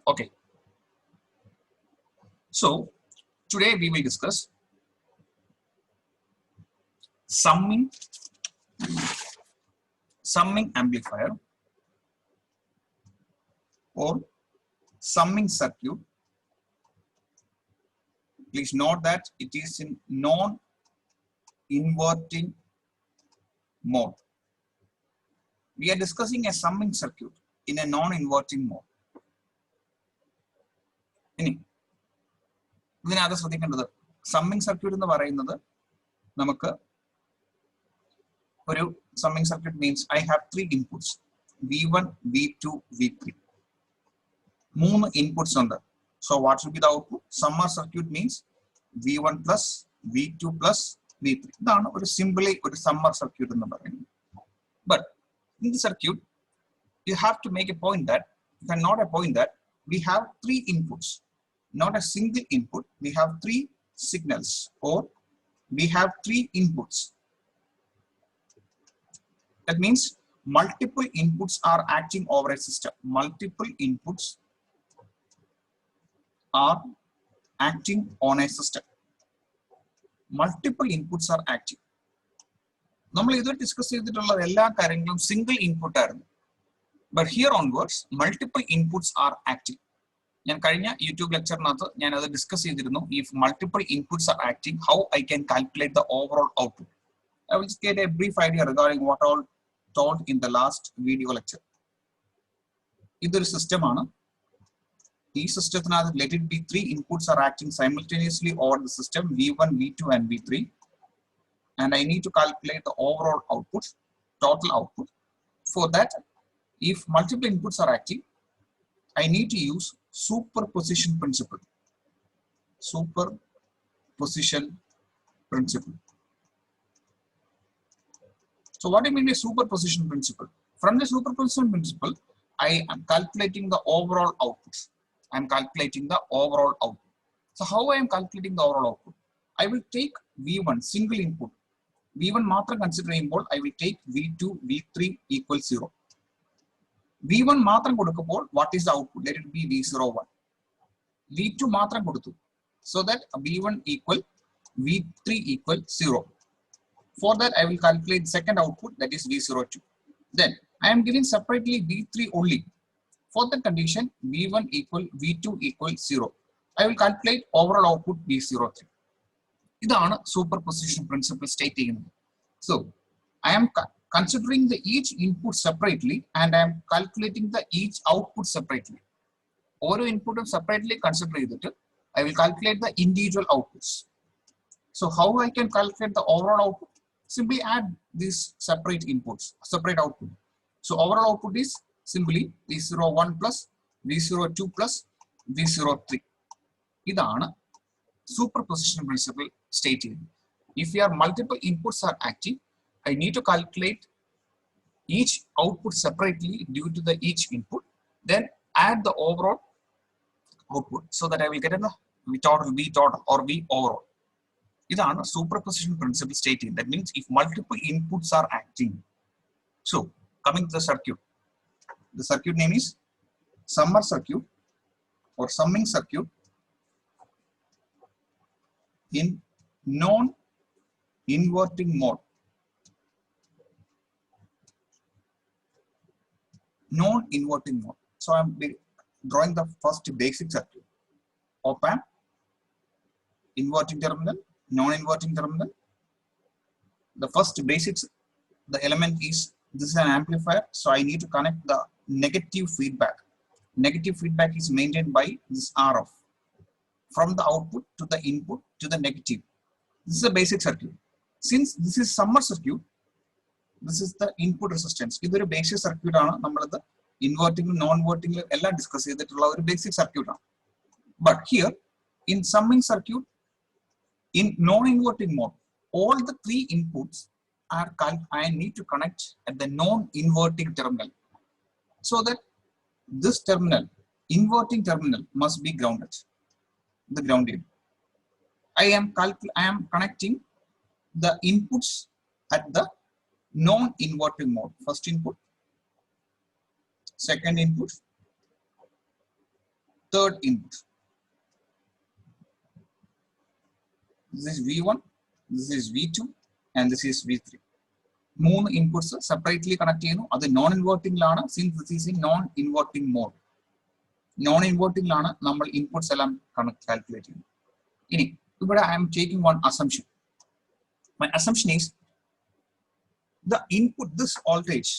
Okay, so today we will discuss summing amplifier or summing circuit. Please note that it is in non-inverting mode. We are discussing a summing circuit in a non-inverting mode. ഇനി ഇതിനകത്ത് ശ്രദ്ധിക്കേണ്ടത് summing circuit എന്ന് പറയുന്നത് നമുക്ക് ഒരു summing circuit means I have three inputs V1, V2, V3. മൂന്ന് inputs ഉണ്ട്. So what should be the output? Summer circuit means V1 plus V2 plus V3. ഇതാണ് ഒരു simply ഒരു summer circuit എന്ന് പറയുന്നത്. But in the circuit you have to make a point that we have three inputs, not a single input. We have three signals or we have three inputs. That means multiple inputs are acting over a system. Multiple inputs are acting on a system. Multiple inputs are acting. നമ്മൾ ഇത് discuss ചെയ്തിട്ടുള്ള എല്ലാ കാര്യങ്ങളും single input ആയിരുന്നു. But here onwards multiple inputs are acting. ഞാൻ കഴിഞ്ഞ YouTube ലെക്ചറിനകത്ത് ഞാൻ അത് ഡിസ്കസ് ചെയ്തിരുന്നു. If multiple inputs are acting, how I can calculate the overall output. I will just get a brief idea regarding what all told in the last video lecture. ഇതൊരു system ആണ്. ഈ സിസ്റ്റത്തിനകത്ത് let it be three inputs are acting simultaneously over the system V1, V2 and V3, and I need to calculate the overall output, total output. For that, if multiple inputs are acting, I need to use superposition principle. Superposition principle. So what do you mean by superposition principle? From the superposition principle, I am calculating the overall output. I am calculating the overall output. So how I am calculating the overall output? I will take V1 single input. V1 മാത്രം consider ചെയ്യുമ്പോൾ I will take V2, V3 equals 0. V1 മാത്രം കൊടുക്കുമ്പോൾ what is the output? Let it be V01. V2 മാത്രം കൊടുത്തു. So that V1 equal V3 equal 0. For that I will calculate second output, that is V02. Then I am giving separately V3 only. For the condition V1 equal V2 equal 0. I will calculate overall output V03. ഇതാണ് superposition principle state ചെയ്യുന്നത്. So I am considering the each input separately and I am calculating the each output separately. ഓരോ ഇൻപുട്ടും separately consider ചെയ്തിട്ട് I will calculate the individual outputs. So how I can calculate the overall output? Simply add these separate inputs, separate output. So overall output is simply V01 plus V02 plus V03. ഇതാണ് superposition principle state ചെയ്യുന്നത്. If your multiple inputs are active, I need to calculate each output separately due to the each input, then add the overall output so that I will get the V total or V overall. ഇതാണ് superposition principle state ചെയ്യുന്നത്. That means if multiple inputs are acting. So coming to the circuit name is summer circuit or summing circuit in non-inverting mode. Non-inverting mode. So I am drawing the first basic circuit. Op amp, inverting terminal, non-inverting terminal. The first basics, the element is, this is an amplifier, so I need to connect the negative feedback. Negative feedback is maintained by this RF. From the output to the input to the negative. This is a basic circuit. Since this is summer circuit, this is the input resistance. This is a basic circuit. Inverting, non-inverting, all discuss a basic circuit. But here, in summing circuit, in non-inverting mode, all the three inputs are I need to connect at the non-inverting terminal. So that this terminal, inverting terminal, must be grounded. The grounded. I am connecting the inputs at the non-inverting mode. First input, second input, third input. This is V1, this is V2, and this is V3. Moon inputs separately connect cheyunu. Adu non-inverting lana, since this is in non-inverting mode. Non-inverting lana, number inputs ellam calculate cheyunu. Ini, I am taking one assumption. My assumption is the input, this voltage,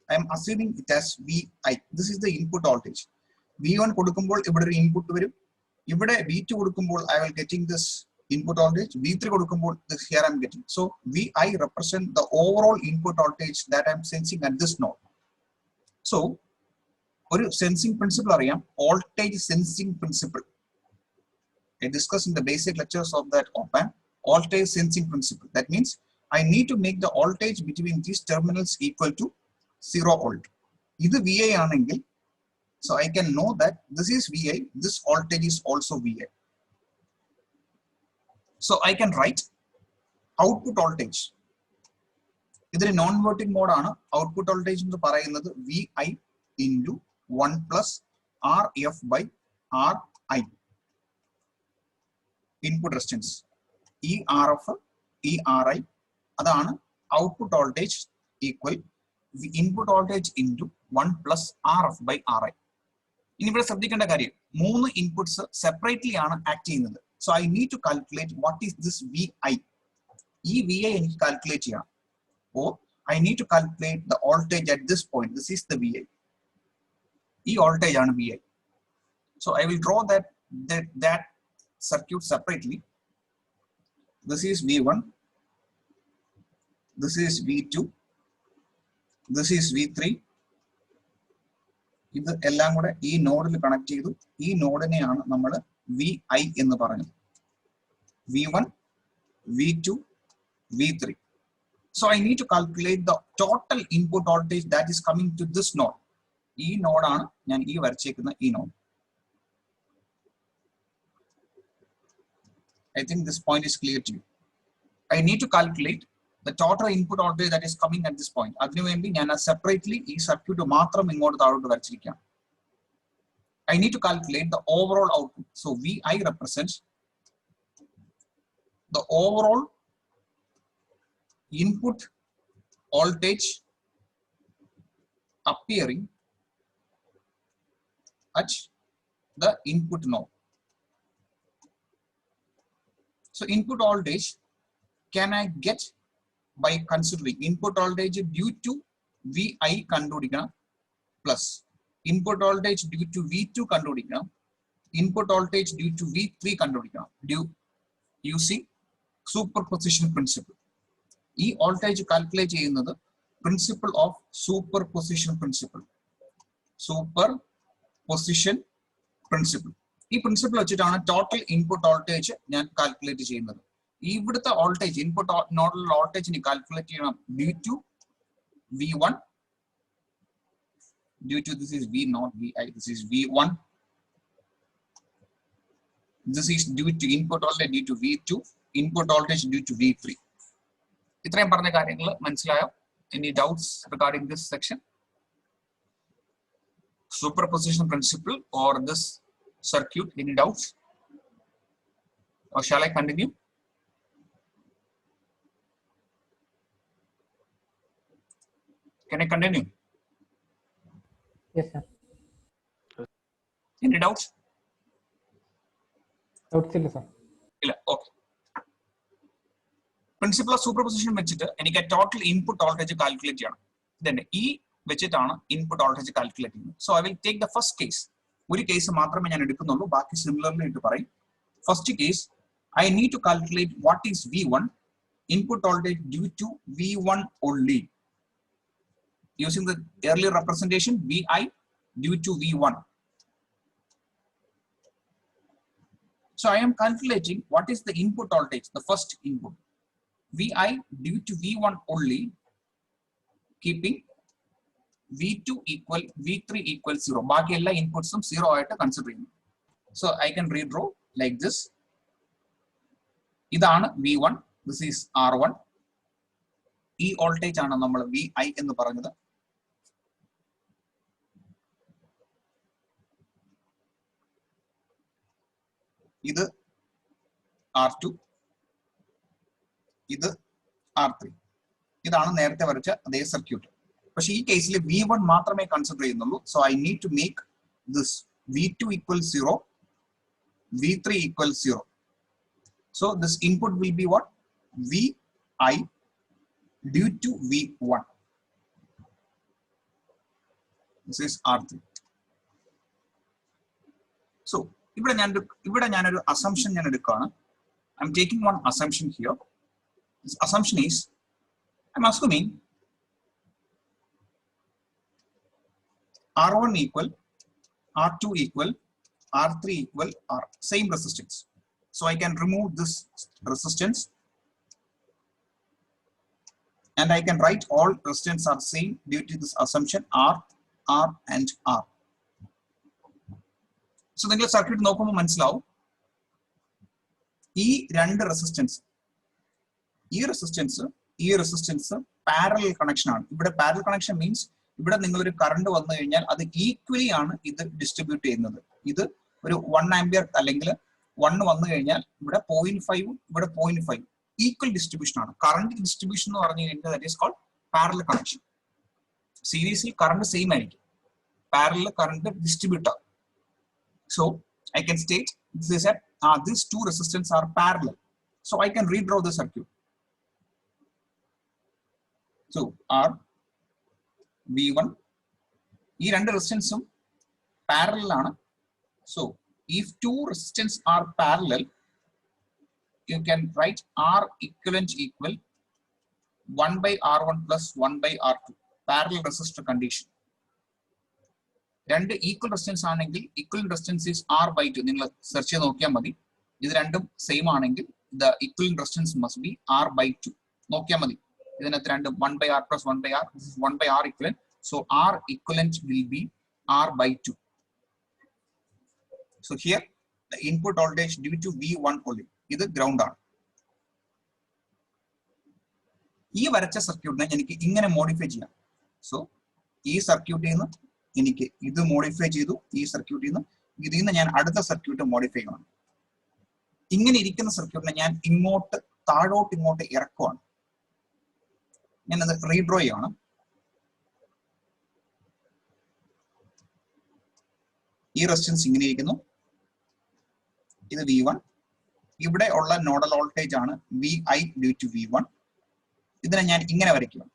I am assuming it as Vi. This is the input voltage. V1 kodukumbol ivide input varum. Ivide V2 kodukumbol I will getting this input voltage. V3 kodukumbol this here I am getting. So Vi represent the overall input voltage that I am sensing at this node. So oru sensing principle ariyam, voltage sensing principle. I discussed in the basic lectures of that op-amp, voltage sensing principle. That means I need to make the voltage between these terminals equal to 0 volt. This is Vi anengil, so I can know that this is Vi, this voltage is also Vi. So I can write output voltage. This is non-inverting mode. Output voltage is Vi into 1 plus Rf by Ri. Input resistance. ERF, ERI. That is output voltage equal the input voltage into 1 plus Rf by Ri. In this three inputs separately acting. So I need to calculate what is this Vi. Vi I need to calculate here. Or I need to calculate the voltage at this point. This is the Vi. This voltage is Vi. So I will draw that circuit separately. This is V1. This is V2. This is V3. ഇത് എല്ലാം കൂടെ ഈ നോഡിൽ connect ചെയ്തു. ഈ നോഡിനെയാണ് നമ്മൾ Vi എന്ന് പറയുന്നത്. V1, V2, V3. So I need to calculate the total input voltage that is coming to this node. ഈ നോഡാണ് ഞാൻ ഈ വരച്ചേക്കുന്ന ഈ node. I think this point is clear to you. I need to calculate the total input voltage that is coming at this point. Adinu I separately this circuit matram ingodu thaalotu varachirikkan. I need to calculate the overall output. So Vi represents the overall input voltage appearing at the input node. So input voltage can I get by considering input voltage due to Vi kandudikkanam plus input voltage due to V2 kandudikkanam, input voltage due to V3 kandudikkanam due using superposition principle. This voltage calculate cheyyunnathu principle of superposition principle. Superposition principle. This principle vechittaanu total input voltage njan calculate cheyyunnathu. Ividuthe voltage input nodal voltage ni calculate cheyanam due to V1, due to this is V not Vi, this is V1. This is due to input voltage due to V2, input voltage due to V3. ഇത്രയും പറഞ്ഞ കാര്യങ്ങൾ മനസ്സിലായോ? Any doubts regarding this section? Superposition principle or this circuit, any doubts? Or shall I continue? Can I continue? Yes, sir. Any doubts? Doubts illa, sir. Illa, okay. Principle of superposition vechittu enikku total input voltage calculate cheyanam. Then E vechittana input voltage calculate cheyyunnathu. So I will take the first case. Oru case maatrame njan edukkunnullu, baaki similarly ittu parayum. First case, I need to calculate what is V1, input voltage due to V1 only. Using the earlier representation, Vi due to V1. So I am calculating what is the input voltage, the first input. Vi due to V1 only, keeping V2 equal, V3 equal 0. Baaki ella inputs 0 aayittu considering. So I can redraw like this. Idana V1, this is R1. E voltage aanu nammal Vi ennu paranjathu. ഇത് R2, ഇത് R3. ഇതാണ് നേരത്തെ വരച്ച അതേ circuit. പക്ഷേ ഈ കേസിൽ V1 മാത്രമേ കൺസിഡർ ചെയ്യുന്നുള്ളൂ. So I need to make this V2 equals 0, V3 equals 0. So this input will be what? Vi due to V1. This is R3. So ഇവിടെ ഞാനൊരു assumption ഞാൻ എടുക്കുകയാണ്. I'm taking one assumption here. This assumption is, I'm assuming R1 equal, R2 equal, R3 equal R, same resistance. So I can remove this resistance and I can write all resistance are same due to this assumption R, R and R. So നിങ്ങൾ circuit നോക്കുമ്പോൾ മനസ്സിലാവും ഈ രണ്ട് resistance, ഈ resistance parallel connection ആണ്. ഇവിടെ parallel connection means ഇവിടെ നിങ്ങൾ ഒരു കറണ്ട് വന്നു കഴിഞ്ഞാൽ അത് ഈക്വലി ആണ് ഇത് ഡിസ്ട്രിബ്യൂട്ട് ചെയ്യുന്നത്. ഇത് ഒരു 1 ആംപിയർ അല്ലെങ്കിൽ 1 വന്നു കഴിഞ്ഞാൽ ഇവിടെ 0.5 ഇവിടെ 0.5 ഈക്വൽ ഡിസ്ട്രിബ്യൂഷൻ ആണ്. കറണ്ട് ഡിസ്ട്രിബ്യൂഷൻ എന്ന് പറഞ്ഞു കഴിഞ്ഞാൽ that is called parallel connection. സീരീസിൽ കറണ്ട് സെയിം ആയിരിക്കും, പാരലൽ കറണ്ട് ഡിസ്ട്രിബ്യൂട്ട് ആകും. So I can state this is that these two resistors are parallel. So I can redraw the circuit. So R V1 ഈ രണ്ട് റെസിസ്റ്റൻസും parallel ആണ്. So if two resistors are parallel, you can write R equivalent equal 1 by R1 plus 1 by R2. Parallel resistor condition. രണ്ട് equal resistance ആണെങ്കിൽ equal resistance is R/2. നിങ്ങൾ search ചെയ്ത് നോക്കിയാൽ മതി. ഇത് രണ്ടും സെയിം ആണെങ്കിൽ the equal resistance must be R/2. നോക്കിയാൽ മതി. ഇതിനകത്ത് രണ്ടും 1 by R plus 1 by R. This is 1 by R equivalent. So R equivalent will be R/2. So here the input voltage due to V1 only. ഇത് ground ആണ്. ഈ വരച്ച സർക്യൂട്ടിനെ എനിക്ക് ഇങ്ങനെ മോഡിഫൈ ചെയ്യാം. സോ ഈ സർക്യൂട്ടിൽ നിന്ന് എനിക്ക് ഇത് മോഡിഫൈ ചെയ്തു, ഈ സർക്യൂട്ടിൽ നിന്ന് ഇതിൽ നിന്ന് ഞാൻ അടുത്ത സർക്യൂട്ട് മോഡിഫൈ ചെയ്യണം. ഇങ്ങനെ ഇരിക്കുന്ന സർക്യൂട്ടിനെ ഞാൻ ഇങ്ങോട്ട് താഴോട്ട് ഇങ്ങോട്ട് ഇറക്കുവാണ്. ഞാനത് റീഡ്രോ ചെയ്യണം. ഈ റെസിസ്റ്റൻസ് ഇങ്ങനെ ഇരിക്കുന്നു, ഇത് V1. ഇവിടെ ഉള്ള നോഡൽ വോൾട്ടേജ് ആണ് VI ഡ്യൂ ടു V1. ഇതിനെ ഞാൻ ഇങ്ങനെ വരയ്ക്കുകയാണ്,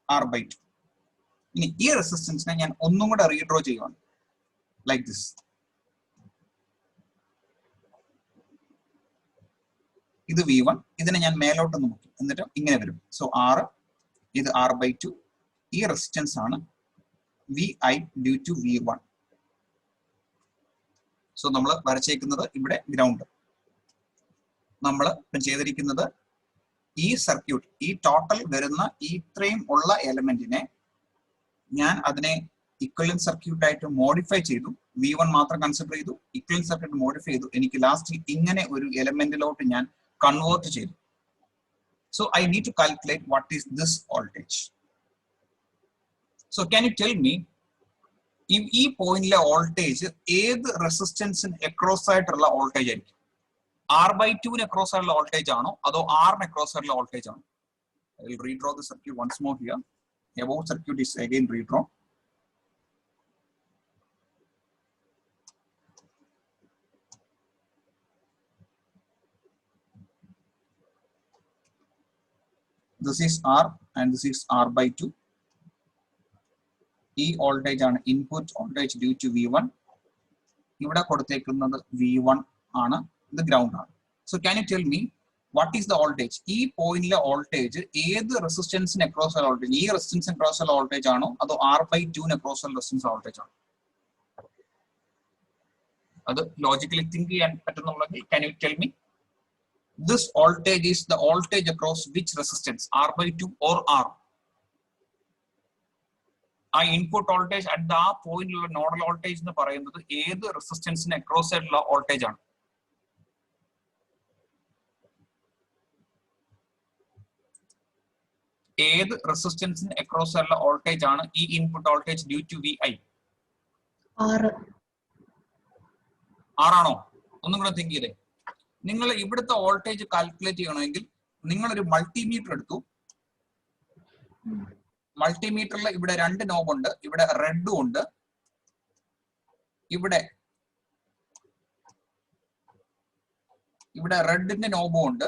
R/2. ഇനി ഈ റെസിസ്റ്റൻസിനെ ഞാൻ ഒന്നും കൂടെ റീഡ്രോ ചെയ്യുവാണ്, ലൈക്ക് ദിസ്. ഇത് V1, ഇതിനെ ഞാൻ മേലോട്ട് നോക്കി, എന്നിട്ട് ഇങ്ങനെ വരും. സോ R, ഇത് R/2. ഈ റെസിസ്റ്റൻസ് ആണ് VI due to V1. So നമ്മൾ വരച്ചേക്കുന്നത് ഇവിടെ ഗ്രൗണ്ട്. നമ്മൾ ചെയ്തിരിക്കുന്നത് ഈ സർക്യൂട്ട്, ഈ ടോട്ടൽ വരുന്ന ഇത്രയും ഉള്ള എലമെന്റിനെ ഞാൻ അതിനെ ഇക്വലന്റ് സർക്യൂട്ട് ആയിട്ട് മോഡിഫൈ ചെയ്തു. V1 മാത്രം കൺസിഡർ ചെയ്തു, ഇക്വലന്റ് സർക്യൂട്ട് മോഡിഫൈ ചെയ്തു. എനിക്ക് ലാസ്റ്റ് ഇങ്ങനെ ഒരു എലമെന്റിലോട്ട് ഞാൻ കൺവേർട്ട് ചെയ്തു. So I need to calculate what is this voltage. So can you tell me, ഈ പോയിന്റിലെ വോൾട്ടേജ് ഏത് റെസിസ്റ്റൻസിന് അക്രോസ് ആയിട്ടുള്ള വോൾട്ടേജ് ആയിരിക്കും? R/2 അക്രോസ് ആയിട്ടുള്ള വോൾട്ടേജ് ആണോ അതോ R അക്രോസ് ആയിട്ടുള്ള വോൾട്ടേജ് ആണോ? I will redraw the circuit once more here. Above circuit is again redrawn. This is R and this is R/2. ഈ വോൾട്ടേജ് ആണ് input voltage due to V1. ഇവിടെ കൊടുത്തേക്കുന്നത് V1 ആണ്, ഇത് ഗ്രൗണ്ട് ആണ്. So can you tell me what is the voltage? ഈ പോയിന്റിലെ voltage ഏത് റെസിസ്റ്റൻസിന് അക്രോസ് ഉള്ള വോൾട്ടേജ്? ഈ റെസിസ്റ്റൻസിന് അക്രോസ് ഉള്ള വോൾട്ടേജ് ആണോ അതോ R/2 അക്രോസ് ഉള്ള റെസിസ്റ്റൻസ് വോൾട്ടേജ് ആണോ? അത് ലോജിക്കലി തിങ്ക് ചെയ്യാൻ പറ്റുന്നുണ്ടെങ്കിൽ can you tell me this voltage is the voltage across which resistance, R/2 or R? ആ ഇൻപുട്ട് വോൾട്ടേജ് അറ്റ് ആ പോയിന്റിലുള്ള നോഡൽ വോൾട്ടേജ് എന്ന് പറയുന്നത് ഏത് റെസിസ്റ്റൻസിന് അക്രോസ് ആയിട്ടുള്ള വോൾട്ടേജ് ആണ്? ഏത് റെസിസ്റ്റൻസിന് അക്രോസ് ആയിട്ടുള്ള വോൾട്ടേജ് ആണ് ഈ input voltage due to VI? ആറാണോ? ഒന്നും കൂടെ തിങ്ക് ചെയ്തേ. നിങ്ങൾ ഇവിടുത്തെ വോൾട്ടേജ് കാൽക്കുലേറ്റ് ചെയ്യണമെങ്കിൽ നിങ്ങളൊരു മൾട്ടിമീറ്റർ എടുത്തു. മൾട്ടിമീറ്ററിൽ ഇവിടെ 2 നോബ് ഉണ്ട്, ഇവിടെ റെഡും ഉണ്ട്, ഇവിടെ റെഡിന്റെ നോബും ഉണ്ട്,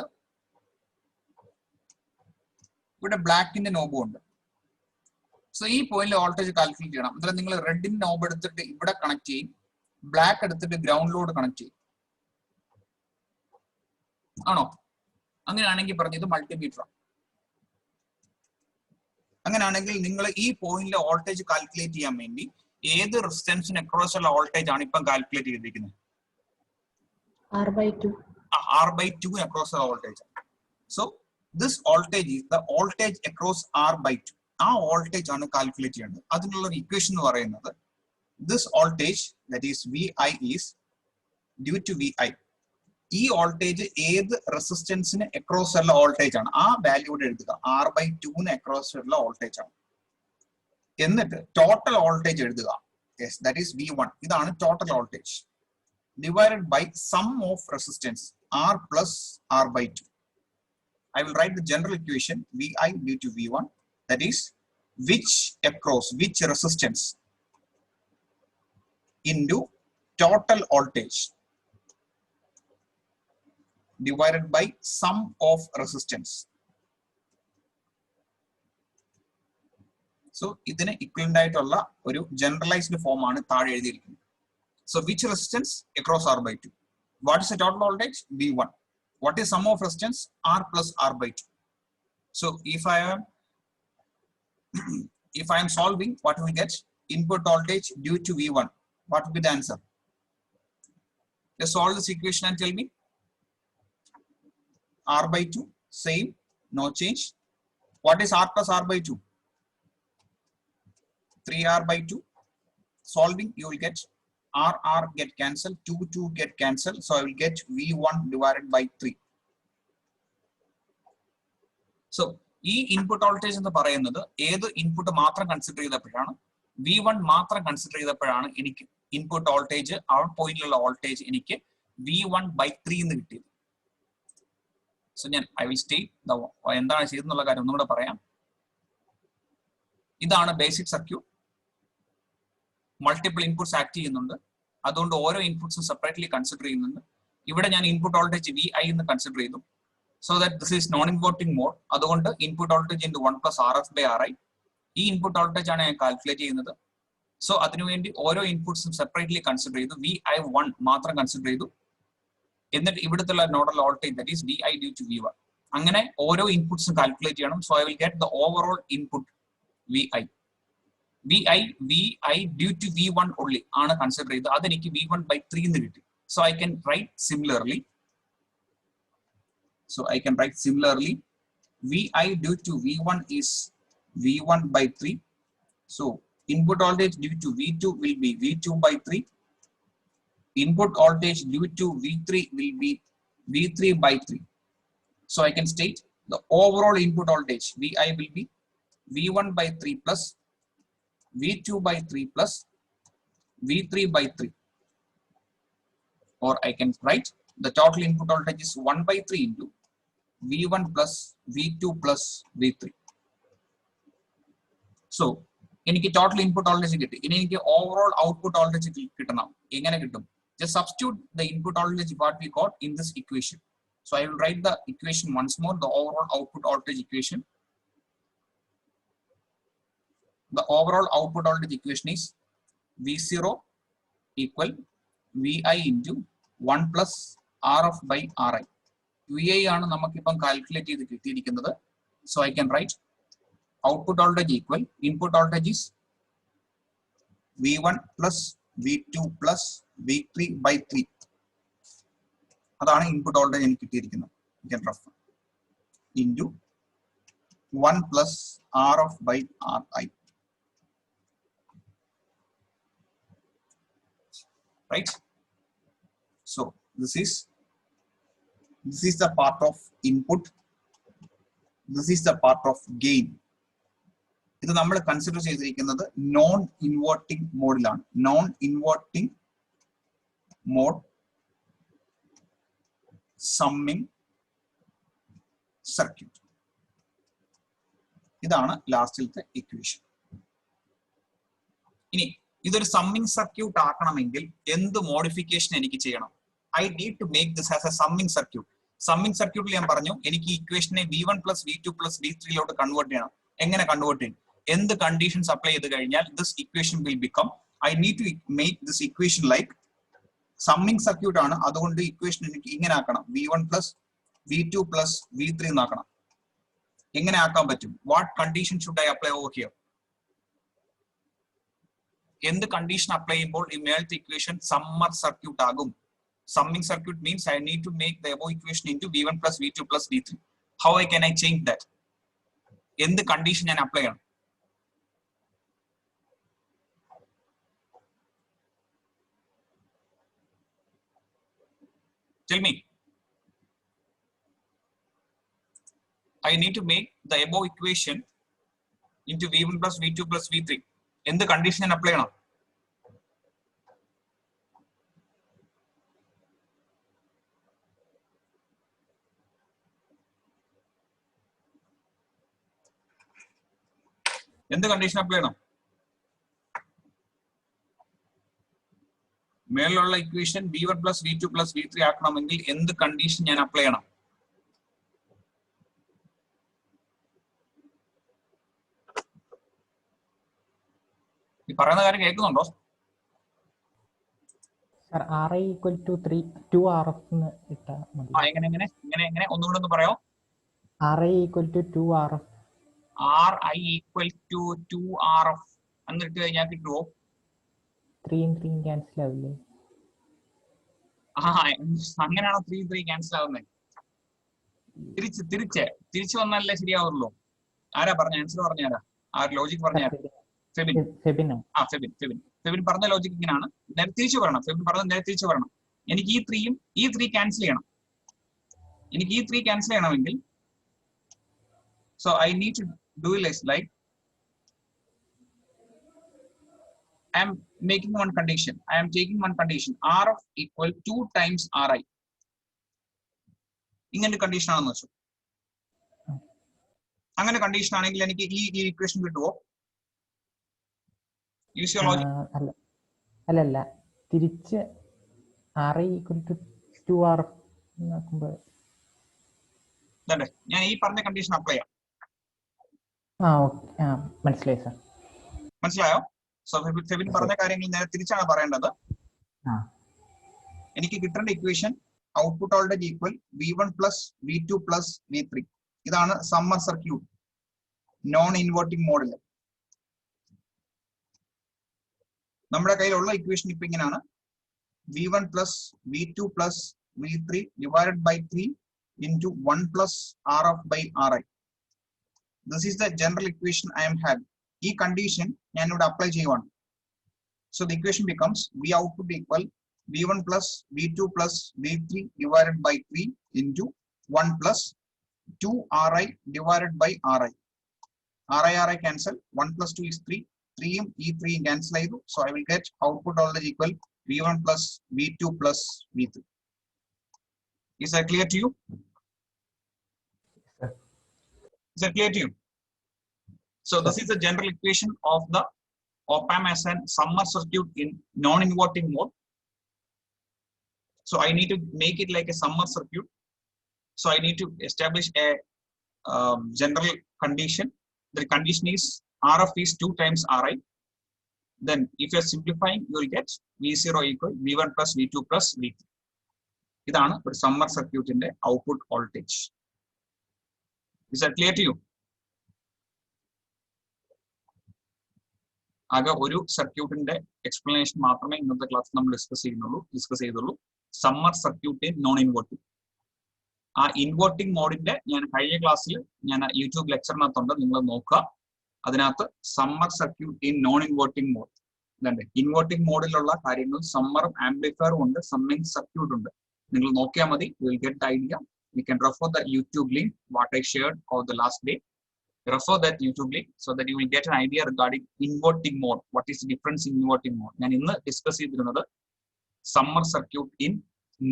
ഇവിടെ ബ്ലാക്കിന്റെ നോബും ഉണ്ട്. സോ ഈ പോയിന്റിൽ വോൾട്ടേജ് കാൽക്കുലേറ്റ് ചെയ്യണം. എന്നിട്ട് നിങ്ങൾ റെഡിന്റെ നോബ് എടുത്തിട്ട് ഇവിടെ കണക്ട് ചെയ്യും, ബ്ലാക്ക് എടുത്തിട്ട് ഗ്രൗണ്ടിലോട് കണക്ട് ചെയ്യും. ആണോ? അങ്ങനെയാണെങ്കിൽ പറഞ്ഞത് മൾട്ടിമീറ്റർ. അങ്ങനെയാണെങ്കിൽ നിങ്ങൾ ഈ പോയിന്റിലെ വോൾട്ടേജ് കാൽക്കുലേറ്റ് ചെയ്യാൻ വേണ്ടി ഏത് റെസിസ്റ്റൻസിന് അക്രോസ് ഉള്ള വോൾട്ടേജ് ആണ് ഇപ്പം കാൽക്കുലേറ്റ് ചെയ്തിരിക്കുന്നത്? R/2 അക്രോസ് ഉള്ള voltage. So this voltage is the voltage across R/2. ആ വോൾട്ടേജ് ആണ് കാൽക്കുലേറ്റ് ചെയ്യേണ്ടത്. അതിനുള്ള ഒരു ഇക്വേഷൻ എന്ന് പറയുന്നത് this voltage that is VI is due to VI. ഈ വോൾട്ടേജ് ഏത് റെസിസ്റ്റൻസിന് അക്രോസ് ഉള്ള വോൾട്ടേജ് ആണ് ആ വാല്യൂടെ എഴുതുക. R/2 അക്രോസ് ഉള്ള വോൾട്ടേജ് ആണ്. എന്നിട്ട് ടോട്ടൽ വോൾട്ടേജ് എഴുതുക. Yes, that is V1. ഇതാണ് total voltage divided by sum of resistance R plus R/2. I will write the general equation VI due to V1, that is which resistance into total voltage divided by sum of resistance. So ഇതിന് equivalent ആയിട്ടുള്ള ഒരു generalized form ആണ് താഴെ എഴുതിയിരിക്കുന്നത്. So which resistance across R/2? What is the total voltage? V1. What is sum of resistance? R plus R/2. So if I am solving, what we get? Input voltage due to V1. What will be the answer? Just solve this equation and tell me. R/2, same, no change. What is R plus R/2? 3R/2. Solving, you will get R get cancelled, 2 get cancelled. So I will get V1 divided by 3. So ഈ input voltage എന്ന് പറയുന്നത് ഏത് input മാത്രം consider ചെയ്തപ്പോഴാണ്? V1 മാത്രം consider ചെയ്തപ്പോഴാണ് എനിക്ക് input voltage out പോയിന്റിലുള്ള voltage എനിക്ക് V1/3 എന്ന് കിട്ടിയത്. സോ ഞാൻ ഐ വിൽ സ്റ്റേറ്റ് എന്താണ് ചെയ്തെന്നുള്ള കാര്യം ഒന്നുകൂടെ പറയാം. ഇതാണ് basic circuit. Multiple inputs act ചെയ്യുന്നുണ്ട്, അതുകൊണ്ട് ഓരോ ഇൻപുട്സും സെപ്പറേറ്റ്ലി കൺസിഡർ ചെയ്യുന്നുണ്ട്. ഇവിടെ ഞാൻ ഇൻപുട്ട് വോൾട്ടേജ് VI എന്ന് കൺസിഡർ ചെയ്തു. So that this is non inverting mode. അതുകൊണ്ട് input voltage into 1 plus RF/RI. ഈ ഇൻപുട്ട് വോൾട്ടേജ് ആണ് ഞാൻ കാൽക്കുലേറ്റ് ചെയ്യുന്നത്. സോ അതിനുവേണ്ടി ഓരോ ഇൻപുട്സും സെപ്പറേറ്റ്ലി കൺസിഡർ ചെയ്തു. VI1 മാത്രം കൺസിഡർ ചെയ്തു. എന്നിട്ട് ഇവിടുത്തെ nodal voltage that is VI due to V1. അങ്ങനെ ഓരോ ഇൻപുട്സും കാൽക്കുലേറ്റ് ചെയ്യണം. So I will get the overall input VI due to V1 only ആണ് കൺസിഡർ ചെയ്തത്. അതെനിക്ക് V1/3 എന്ന് കിട്ടി. So I can write similarly. VI due to V1 is V1/3. So input voltage due to V2 will be V2/3. Input voltage due to V3 will be V3/3. So I can state the overall input voltage VI will be V1/3 plus V2/3 plus V3/3. Or I can write the total input voltage is 1/3 into V1 plus V2 plus V3. So എനിക്ക് total input voltage കിട്ടി. ഇനി എനിക്ക് overall output voltage കിട്ടണം. എങ്ങനെ കിട്ടും? Just substitute the input voltage what we got in this equation. So I will write the equation once more, the overall output voltage equation. The overall output voltage equation is V0 equal VI into 1 plus RF/RI. VI ആണ് നമുക്ക് ഇപ്പം calculate ചെയ്ത് കിട്ടിയിരിക്കുന്നത്. So I can write output voltage equal input voltage is V1 plus V2 plus V3/3. അതാണ് input voltage എനിക്ക് കിട്ടിയിരിക്കുന്നത്. into 1 plus RF/RI. Right? So this is the part of input. This is the part of gain. ഇത് നമ്മൾ consider ചെയ്തിരിക്കുന്നത് non inverting മോഡിലാണ്. Non inverting mode summing circuit. ഇതാണ് ലാസ്റ്റിലത്തെ equation. ഇനി ഇതൊരു സമ്മിങ് സർക്യൂട്ട് ആക്കണമെങ്കിൽ എന്ത് മോഡിഫിക്കേഷൻ എനിക്ക് ചെയ്യണം? I need to make this as a summing circuit. Summing സർക്യൂട്ടിൽ ഞാൻ പറഞ്ഞു എനിക്ക് ഇക്വേഷനെ V1 + V2 + V3 ലോട്ട് കൺവേർട്ട് ചെയ്യണം. എങ്ങനെ കൺവേർട്ട് ചെയ്യും? എന്ത് കണ്ടീഷൻസ് അപ്ലൈ ചെയ്ത് കഴിഞ്ഞാൽ this equation will become, I need to make this equation like summing circuit ആണ്. അതുകൊണ്ട് ഇക്വേഷൻ എനിക്ക് ഇങ്ങനെ ആക്കണം, V1 + V2 + V3 എന്നാക്കണം. എങ്ങനെ ആക്കാൻ പറ്റും? What condition should I apply over here? എന്ത് കണ്ടീഷൻ അപ്ലൈ ചെയ്യുമ്പോൾ ഈ മേളത്തെ ഇക്വേഷൻ സമ്മർ സർക്യൂട്ട് ആകും? Summing circuit means I need to make the above equation into V1 + V2 + V3. How can I change that? എന്ത് condition ഞാൻ apply ചെയ്യണം? Tell me. I need to make the above equation into V1 + V2 + V3. എന്ത് condition ഞാൻ apply ചെയ്യണം? എന്ത് condition apply ചെയ്യണം? മേലുള്ള equation V1 + V2 + V3 ആക്കണമെങ്കിൽ എന്ത് കണ്ടീഷൻ ഞാൻ അപ്ലൈ ചെയ്യണം? ഈ പറയുന്ന കാര്യം കേൾക്കുന്നുണ്ടോ? Ri = 2Rf എന്ന് ഇട്ടാ മതി. എങ്ങനെ ഒന്നുകൂടെ ഒന്ന് പറയോ? Ri = 2Rf. Ri = 2Rf എന്നിട്ട് കഴിഞ്ഞാൽ കിട്ടുമോ? 3 × 3 ക്യാൻസൽ ആവില്ലേ? അങ്ങനെയാണോ 3 × 3 ക്യാൻസൽ ആവുന്നത്? തിരിച്ചു വന്നാലേ ശരിയാവുള്ളൂ. ആരാ പറഞ്ഞ ആൻസർ പറഞ്ഞാരാ? ആ ലോജിക് പറഞ്ഞാരാ? ഫെബിൻ പറഞ്ഞ ലോജിക് ഇങ്ങനെയാണ്. നേരെ തിരിച്ചു പറയണം. ഫെബിൻ പറഞ്ഞ നേരെ തിരിച്ചു പറയണം. എനിക്ക് ഈ 3 ക്യാൻസൽ ചെയ്യണം. എനിക്ക് ഈ 3 ക്യാൻസൽ ചെയ്യണമെങ്കിൽ so I need to do it like I am making one condition. I am taking one condition. Rf = 2 times Ri. ഇങ്ങനെ കണ്ടീഷൻ ആണെന്ന് വെച്ചു. അങ്ങനെ കണ്ടീഷൻ ആണെങ്കിൽ എനിക്ക് ഈ ഇക്വേഷൻ കിട്ടുമോ? Use your logic. അല്ലല്ല, തിരിച്ച് Ri = 2Rf എന്നാക്കുമ്പോൾ ഞാൻ ഈ പറഞ്ഞ കണ്ടീഷൻ അപ്ലൈ ചെയ്യാം. മനസ്സിലായി സർ. മനസ്സിലായോ? സോ ഫെബിൻ പറഞ്ഞ കാര്യങ്ങൾ നേരെ തിരിച്ചാണ് പറയേണ്ടത്. എനിക്ക് കിട്ടേണ്ട equation output voltage equal V1 + V2 + V3. ഇതാണ് സമ്മർ സർക്യൂട്ട് നോൺ ഇൻവേർട്ടിംഗ് മോഡിൽ. നമ്മുടെ കയ്യിലുള്ള ഇക്വേഷൻ ഇപ്പൊ ഇങ്ങനെയാണ്, V1 + V2 + V3 divided by 3 into 1 + Rf/Ri. This is the general equation I am having. ഈ കണ്ടീഷൻ ഞാൻ ഇവിടെ അപ്ലൈ ചെയ്യുവാണ്. So the equation becomes V output equal V1 + V2 + V3 divided by 3 into 1 + 2 Ri divided by Ri. Ri cancel. 1 + 2 is 3. 3 ഈ 3 cancel ചെയ്തു. So I will get output voltage equal V1 + V2 + V3. Is that clear to you? Is that clear to you? So this is the general equation of the op-amp as a summer circuit in non-inverting mode. So I need to make it like a summer circuit. So I need to establish a general condition. The condition is Rf is 2 times Ri. Then if you are simplifying, you will get V0 = V1 + V2 + V3. ഇതാണ് ഒരു summer സർക്യൂട്ടിന്റെ output voltage. Is that clear to you? ആകെ ഒരു സർക്യൂട്ടിന്റെ explanation മാത്രമേ ഇന്നത്തെ class നമ്മൾ discuss ചെയ്തുള്ളൂ. Summer circuit in non inverting. ആ ഇൻവേർട്ടിംഗ് മോഡിന്റെ ഞാൻ കഴിഞ്ഞ ക്ലാസ്സിൽ ഞാൻ യൂട്യൂബ് ലെക്ചറിനകത്തുണ്ട്, നിങ്ങൾ നോക്കുക. അതിനകത്ത് summer circuit in non inverting mode, ഇതല്ലേ ഇൻവേർട്ടിംഗ് മോഡിലുള്ള കാര്യങ്ങൾ സമ്മറും ആംപ്ലിഫയറും ഉണ്ട്, സമ്മിങ് സർക്യൂട്ട് ഉണ്ട്. നിങ്ങൾ നോക്കിയാൽ മതി, you will get the idea. You can refer the YouTube link what I shared over the last day. Refer that YouTube link so that you will get an idea regarding inverting mode. What is the difference in inverting mode? ഞാൻ ഇന്ന് discuss ചെയ്തിരുന്നത് summer circuit in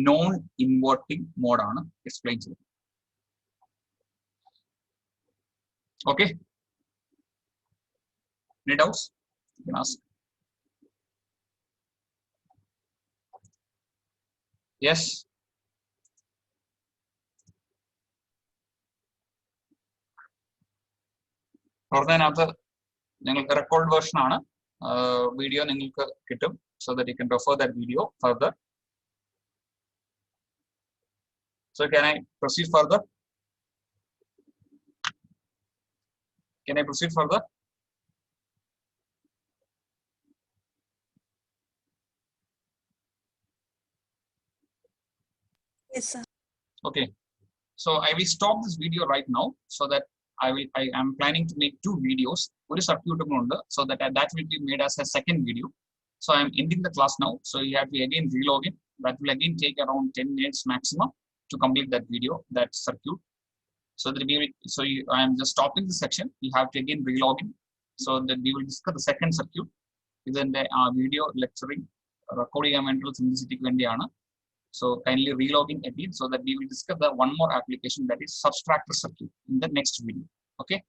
non inverting മോഡാണ് explain ചെയ്യുന്നത്. Okay, any doubts you can ask? Yes, പറഞ്ഞതിനകത്ത് നിങ്ങൾക്ക് record version ആണ്, video നിങ്ങൾക്ക് കിട്ടും. So that you can refer that video further. So can I proceed further? Can I proceed further? Yes, sir. Okay, so I will stop this video right now so that I am planning to make 2 videos. One circuit so that will be made as a second video. So I am ending the class now. So you have to again relog in. That will again take around 10 minutes maximum to complete that video, that circuit. So that I am just stopping the section. You have to again relog in so that we will discuss the second circuit. Then the video lecturing recording elemental simplicity vendiana. So kindly relog in again so that we will discuss the one more application, that is subtractor circuit, in the next video. Okay.